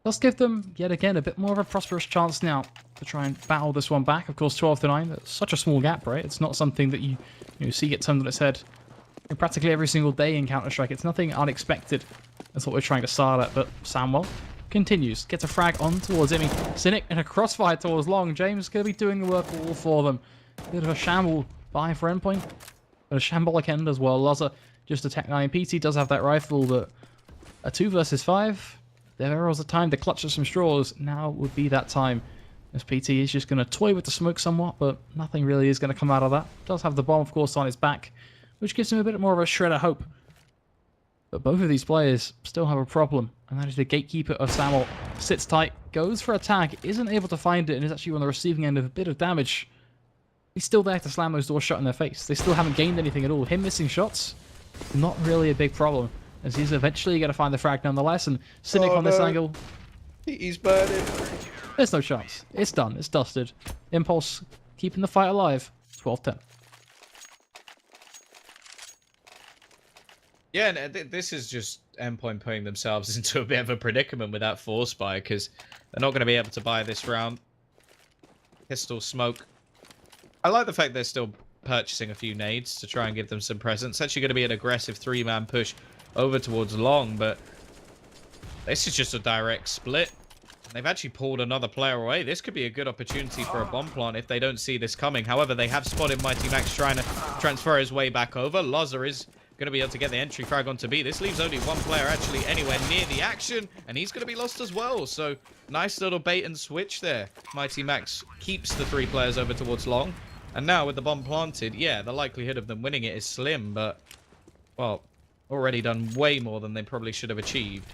Does give them, yet again, a bit more of a prosperous chance now to try and battle this one back. Of course, 12-9, that's such a small gap, right? It's not something that you see get turned on its head practically every single day in Counter-Strike. It's nothing unexpected. That's what we're trying to start at, but Samwell continues. Gets a frag on towards Imi. Cynic and a crossfire towards Long. James is going to be doing the work all for them. Bit of a shamble by for Endpoint. But a shambolic end as well. Lazar just a Tech 9. PT does have that rifle, but a 2 versus 5... there was a time to clutch at some straws. Now would be that time. As PT is just going to toy with the smoke somewhat, but nothing really is going to come out of that. Does have the bomb, of course, on his back, which gives him a bit more of a shred of hope. But both of these players still have a problem, and that is the gatekeeper of Samuel. Sits tight, goes for a tag, isn't able to find it, and is actually on the receiving end of a bit of damage. He's still there to slam those doors shut in their face. They still haven't gained anything at all. Him missing shots, not really a big problem, as he's eventually going to find the frag nonetheless, and Cynic on this angle. He's burning. There's no chance. It's done. It's dusted. Impulse keeping the fight alive. 12-10. Yeah, and this is just Endpoint putting themselves into a bit of a predicament with that force buy, because they're not going to be able to buy this round. Pistol smoke. I like the fact they're still purchasing a few nades to try and give them some presence. It's actually going to be an aggressive 3-man push over towards long, but this is just a direct split. They've actually pulled another player away. This could be a good opportunity for a bomb plant if they don't see this coming. However, they have spotted Mighty Max trying to transfer his way back over. Loza is going to be able to get the entry frag onto B. This leaves only one player actually anywhere near the action, and he's going to be lost as well. So nice little bait and switch there. Mighty Max keeps the 3 players over towards long. And now with the bomb planted, yeah, the likelihood of them winning it is slim, but, well, already done way more than they probably should have achieved.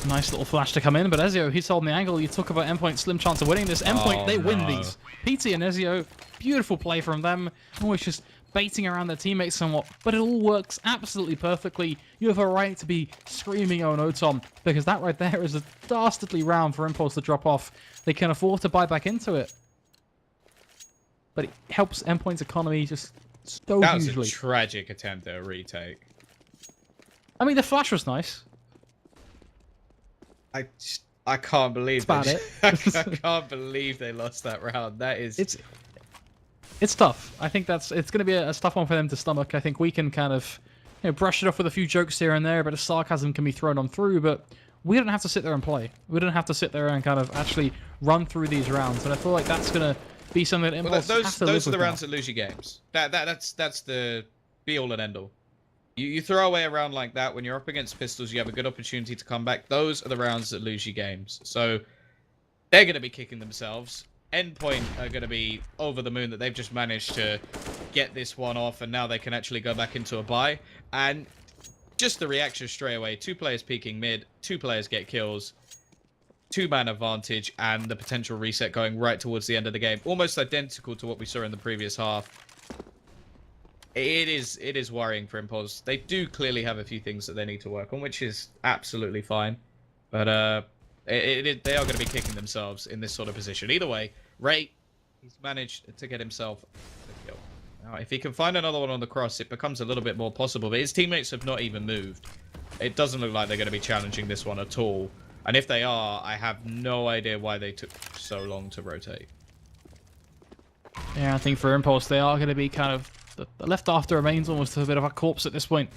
Nice little flash to come in, but Ezio, he's holding the angle. You talk about Endpoint, slim chance of winning this. Endpoint, they win these. PT and Ezio, beautiful play from them. Always just baiting around their teammates somewhat, but it all works absolutely perfectly. You have a right to be screaming, oh no, Tom, because that right there is a dastardly round for Impulse to drop off. They can afford to buy back into it. But it helps Endpoint's economy just so hugely. That was a tragic attempt at a retake. I mean, the flash was nice. I can't believe That's they, about it. I can't believe they lost that round. That is it's tough. I think it's going to be a tough one for them to stomach. I think we can kind of brush it off with a few jokes here and there, a bit of sarcasm can be thrown on through, but we don't have to sit there and play. We don't have to sit there and kind of actually run through these rounds, and I feel like that's going to be something that Impulse has to live those are the with rounds that lose you games. That's the be all and end all. You throw away a round like that when you're up against pistols, you have a good opportunity to come back. Those are the rounds that lose you games. So they're going to be kicking themselves. Endpoint are going to be over the moon that they've just managed to get this one off, and now they can actually go back into a bye. And just the reaction straight away. 2 players peeking mid, 2 players get kills, 2-man advantage, and the potential reset going right towards the end of the game. Almost identical to what we saw in the previous half. It is worrying for Impulse. They do clearly have a few things that they need to work on, which is absolutely fine. But they are going to be kicking themselves in this sort of position. Either way, Ray, he's managed to get himself a kill. Now, if he can find another one on the cross, it becomes a little bit more possible. But his teammates have not even moved. It doesn't look like they're going to be challenging this one at all. And if they are, I have no idea why they took so long to rotate. Yeah, I think for Impulse, they are going to be kind of... The left after remains almost a bit of a corpse at this point.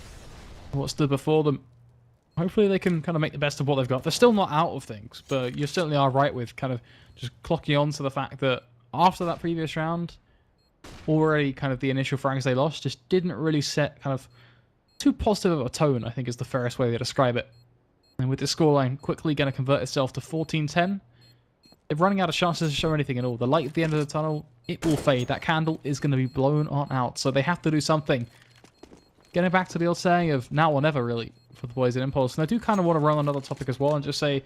What stood before them. Hopefully they can kind of make the best of what they've got. They're still not out of things, but you certainly are right with kind of just clocking on to the fact that after that previous round, already kind of the initial frags they lost just didn't really set kind of too positive of a tone, I think is the fairest way to describe it. And with this scoreline quickly going to convert itself to 14-10, they're running out of chances to show anything at all. The light at the end of the tunnel, it will fade. That candle is going to be blown on out, so they have to do something. Getting back to the old saying of now or never, really, for the boys at Impulse. And I do kind of want to run on another topic as well and just say,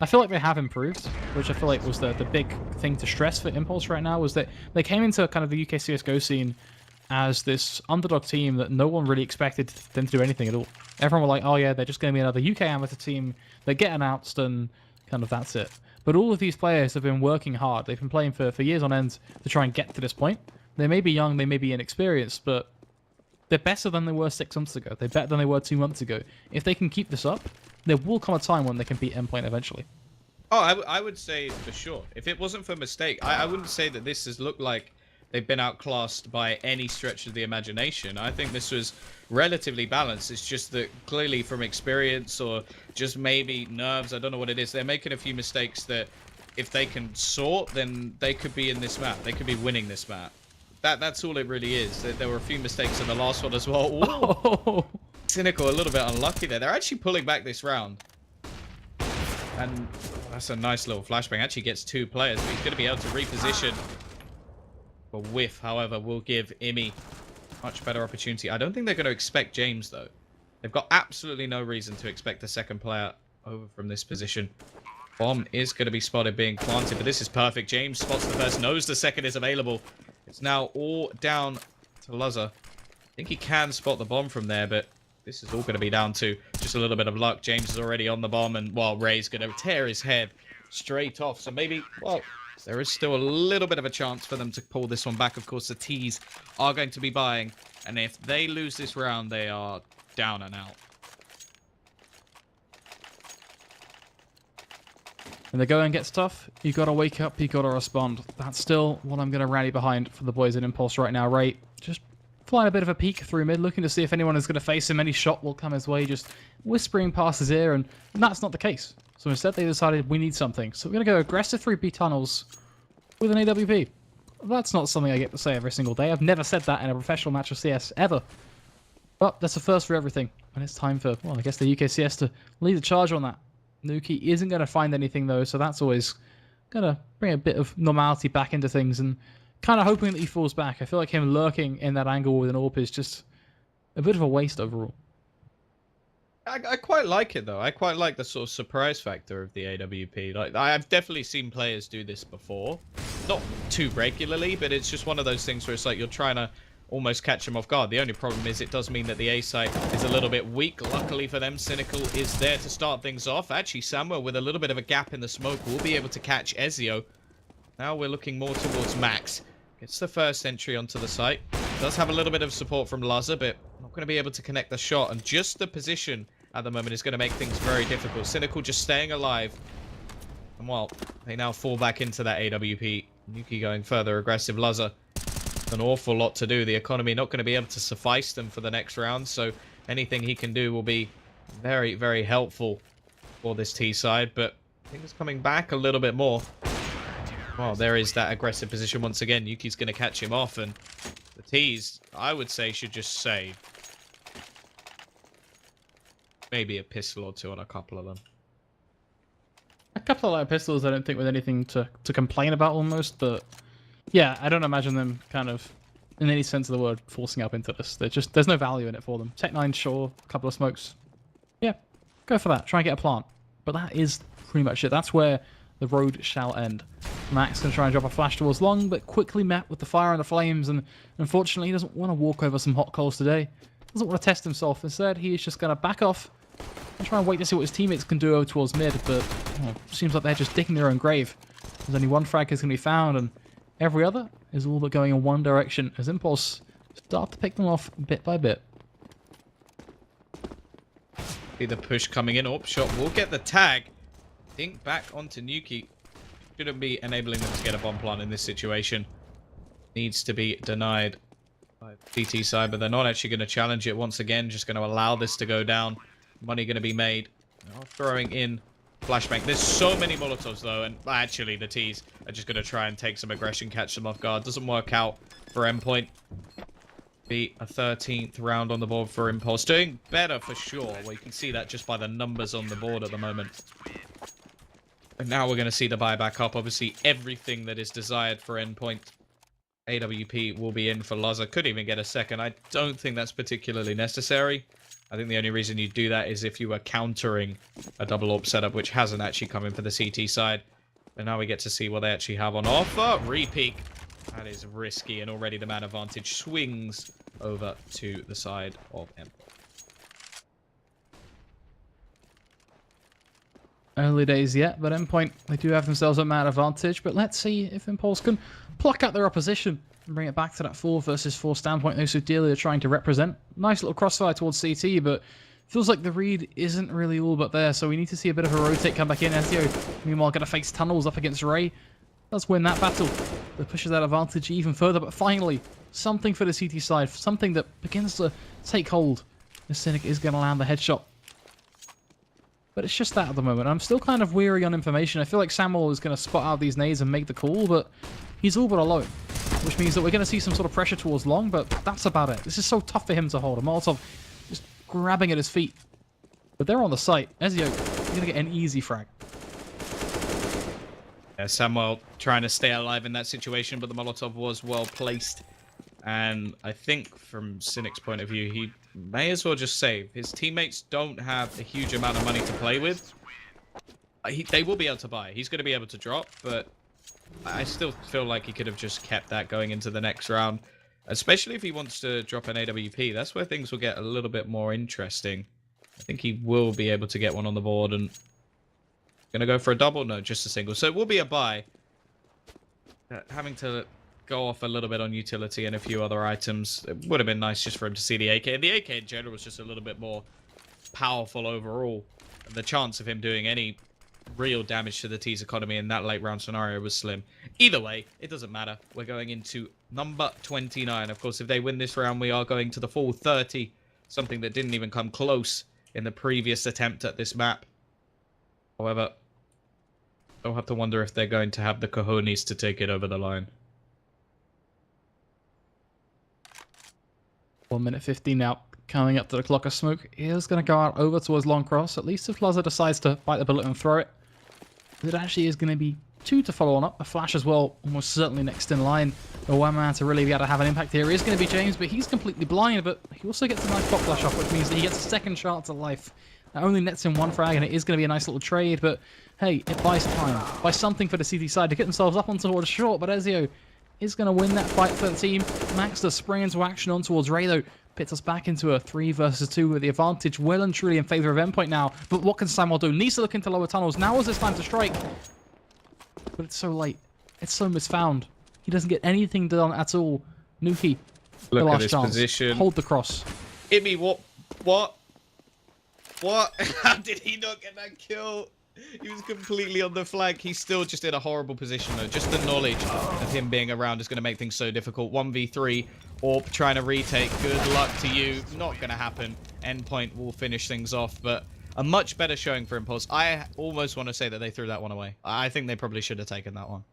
I feel like they have improved, which I feel like was the big thing to stress for Impulse right now, was that they came into kind of the UKCSGO scene as this underdog team that no one really expected them to do anything at all. Everyone were like, oh yeah, they're just going to be another UK amateur team. They get announced and kind of that's it. But all of these players have been working hard. They've been playing for years on end to try and get to this point. They may be young, they may be inexperienced, but they're better than they were 6 months ago. They're better than they were 2 months ago. If they can keep this up, there will come a time when they can beat Endpoint eventually. Oh, I would say for sure. If it wasn't for mistake, I wouldn't say that this has looked like they've been outclassed by any stretch of the imagination. I think this was relatively balanced. It's just that clearly from experience or just maybe nerves, I don't know what it is, they're making a few mistakes that if they can sort, then they could be in this map. They could be winning this map. That's all it really is. There were a few mistakes in the last one as well. Oh. Cynical, a little bit unlucky there. They're actually pulling back this round. And that's a nice little flashbang. Actually gets 2 players, but he's going to be able to reposition. A whiff, however, will give Imi much better opportunity. I don't think they're going to expect James, though. They've got absolutely no reason to expect the second player over from this position. Bomb is going to be spotted being planted, but this is perfect. James spots the first, knows the second is available. It's now all down to Luzza. I think he can spot the bomb from there, but this is all going to be down to just a little bit of luck. James is already on the bomb, and while Ray's going to tear his head straight off. So maybe, well, there is still a little bit of a chance for them to pull this one back. Of course, the T's are going to be buying, and if they lose this round, they are down and out. When the going gets tough, you gotta wake up, you gotta respond. That's still what I'm gonna rally behind for the boys in Impulse right now. Ray, just flying a bit of a peek through mid, looking to see if anyone is gonna face him. Any shot will come his way, just whispering past his ear, and that's not the case. So instead they decided we need something. So we're gonna go aggressive through B tunnels with an AWP. That's not something I get to say every single day. I've never said that in a professional match of CS, ever. But that's a first for everything. And it's time for, well, I guess the UKCS to lead the charge on that. Nuki isn't going to find anything, though, so that's always going to bring a bit of normality back into things, and kind of hoping that he falls back. I feel like him lurking in that angle with an AWP is just a bit of a waste overall. I quite like it, though. I quite like the sort of surprise factor of the AWP. Like, I've definitely seen players do this before. Not too regularly, but it's just one of those things where it's like you're trying to almost catch him off guard. The only problem is it does mean that the A site is a little bit weak. Luckily for them, Cynical is there to start things off. Actually, Samuel, with a little bit of a gap in the smoke, will be able to catch Ezio. Now we're looking more towards Max. Gets the first entry onto the site. Does have a little bit of support from Lazza, but not going to be able to connect the shot. And just the position at the moment is going to make things very difficult. Cynical just staying alive. And well, they now fall back into that AWP. Nuki going further aggressive. Lazza, an awful lot to do. The economy not going to be able to suffice them for the next round, so anything he can do will be very, very helpful for this T side, but things coming back a little bit more. Well, there is that aggressive position once again. Yuki's going to catch him off, and the T's, I would say, should just save. Maybe a pistol or two on a couple of them. A couple of light pistols, I don't think with anything to complain about almost, but yeah, I don't imagine them kind of, in any sense of the word, forcing up into this. There's no value in it for them. Tech 9, sure, a couple of smokes. Yeah, go for that. Try and get a plant. But that is pretty much it. That's where the road shall end. Max going to try and drop a flash towards long, but quickly met with the fire and the flames, and unfortunately he doesn't want to walk over some hot coals today. Doesn't want to test himself. Instead, he is just going to back off and try and wait to see what his teammates can do over towards mid, but seems like they're just digging their own grave. There's only one frag is going to be found, and every other is all but going in one direction as Impulse start to pick them off bit by bit. See the push coming in. Oh, shot will get the tag. Think back onto Nuki. Shouldn't be enabling them to get a bomb plant in this situation. Needs to be denied by PT side, but they're not actually going to challenge it once again. Just going to allow this to go down. Money going to be made. Now throwing in flashbang. There's so many Molotovs though, and actually the T's are just going to try and take some aggression, catch them off guard. Doesn't work out for Endpoint. Be a 13th round on the board for Impulse. Doing better for sure. Well, you can see that just by the numbers on the board at the moment. And now we're going to see the buyback up. Obviously, everything that is desired for Endpoint. AWP will be in for Lazza. Could even get a second. I don't think that's particularly necessary. I think the only reason you do that is if you were countering a double AWP setup, which hasn't actually come in for the CT side. And now we get to see what they actually have on offer. Repeak. That is risky, and already the man advantage swings over to the side of Endpoint. Early days yet, but Endpoint, they do have themselves a man advantage, but let's see if Impulse can pluck out their opposition and bring it back to that 4 versus 4 standpoint they so dearly are trying to represent. Nice little crossfire towards CT, but feels like the read isn't really all but there, so we need to see a bit of a rotate come back in. Ezio, meanwhile, going to face tunnels up against Ray. Does win that battle. That pushes that advantage even further, but finally, something for the CT side, something that begins to take hold. The Cynic is going to land the headshot. But it's just that at the moment. I'm still kind of weary on information. I feel like Samuel is going to spot out these nades and make the call, but he's all but alone. Which means that we're going to see some sort of pressure towards long, but that's about it. This is so tough for him to hold. A Molotov just grabbing at his feet. But they're on the site. Ezio is going to get an easy frag. Yeah, Samuel trying to stay alive in that situation, but the Molotov was well placed. And I think from Cynic's point of view, he may as well just save. His teammates don't have a huge amount of money to play with. They will be able to buy. He's going to be able to drop, but I still feel like he could have just kept that going into the next round. Especially if he wants to drop an AWP. That's where things will get a little bit more interesting. I think he will be able to get one on the board. And going to go for a double? No, just a single. So it will be a buy. Having to go off a little bit on utility and a few other items. It would have been nice just for him to see the AK. And the AK in general was just a little bit more powerful overall. And the chance of him doing any real damage to the T's economy in that late round scenario was slim. Either way, it doesn't matter. We're going into number 29. Of course, if they win this round, we are going to the full 30, something that didn't even come close in the previous attempt at this map. However, I'll have to wonder if they're going to have the cojones to take it over the line. 1 minute 15 now. Coming up to the clock of smoke. Is going to go out over towards long cross. At least if Laza decides to bite the bullet and throw it. It actually is going to be 2 to follow on up. A flash as well, almost certainly next in line. The one man to really be able to have an impact here is going to be James, but he's completely blind. But he also gets a nice pop flash off, which means that he gets a second shot to life. That only nets him 1 frag, and it is going to be a nice little trade. But hey, it buys time. Buys something for the CT side to get themselves up on towards short. But Ezio is going to win that fight for the team. Max does spring into action on towards Ray, though. Pits us back into a 3 versus 2 with the advantage well and truly in favor of Endpoint now. But what can Samuel do? Needs to look into lower tunnels. Now is his time to strike. But it's so late. It's so misfound. He doesn't get anything done at all. Nuki, the last chance. Position. Hold the cross. Hit me, what? How did he not get that kill? He was completely on the flank. He's still just in a horrible position, though. Just the knowledge of him being around is going to make things so difficult. 1v3, Orp trying to retake. Good luck to you. Not going to happen. Endpoint will finish things off, but a much better showing for Impulse. I almost want to say that they threw that one away. I think they probably should have taken that one.